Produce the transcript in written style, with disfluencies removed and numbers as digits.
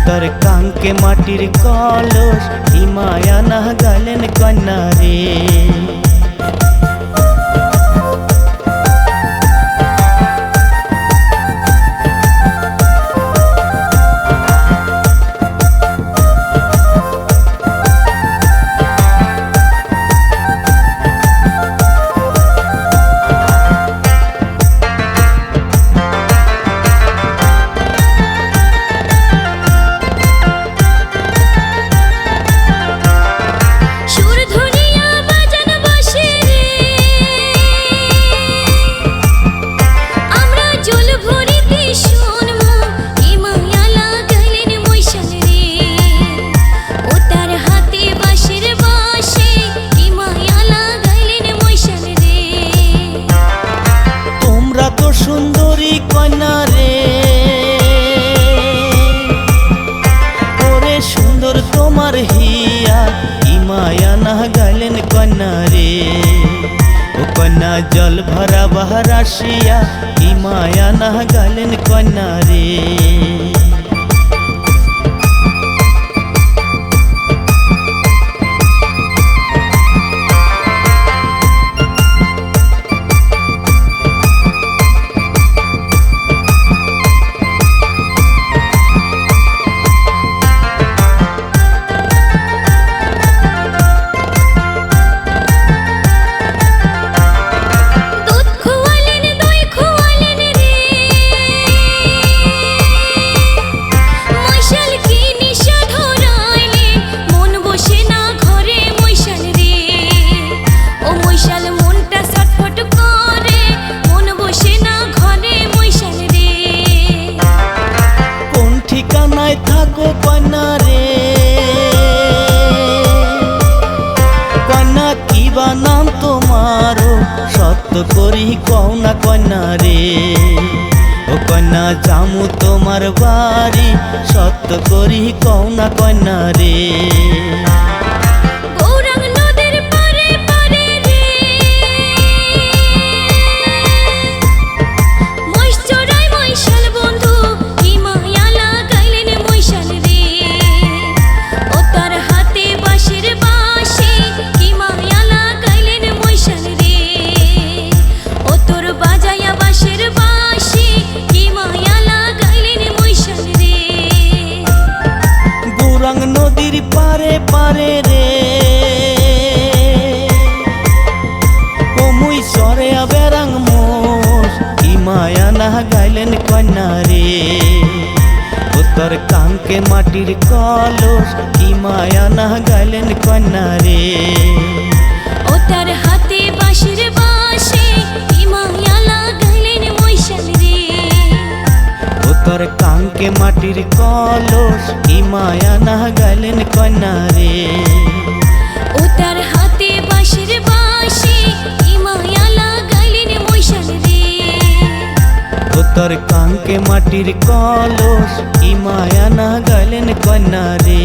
তোর কাঙ্কে মাটির কলস কি মায়া না গালেন কন্যা রে। সুন্দরী কন্যা রে, ওরে সুন্দর তোমার হিয়া কি মায়া না গালেন কন্যা রে। ও কন্যা জল ভরা বাহার আসিয়া কি মায়া না গালেন কন্যা রে। ঠিকানায় থাকো কন্যা রে, কন্যা কি বা নাম তোমারও সত্য করি কও না কন্যা রে। ও কন্যা জামু তোমার বাড়ি সত্য করি কও না কন্যা রে। নদীর পারে পারে রে, ও মুই সরে বেরাং মোষ কি মায়া না গাইলেন কন্যা রে। ও তোর কাঙ্কে মাটির কলস কি মায়া না গাইলেন কন্যা রে। ও তার হাতে বাঁশের বাঁশি কি মায়া লাগাইলেন মৈশাল রে। ও তোর কাঙ্কে মাটির কলস কি মায়া না গাইলেন কন্যা রে। ও তার হাতে বাঁশের বাঁশি কি মায়া লাগাইলেন মৈশাল রে। ও তোর কাঙ্কে মাটির কলস কি মায়া না গাইলেন কন্যা রে।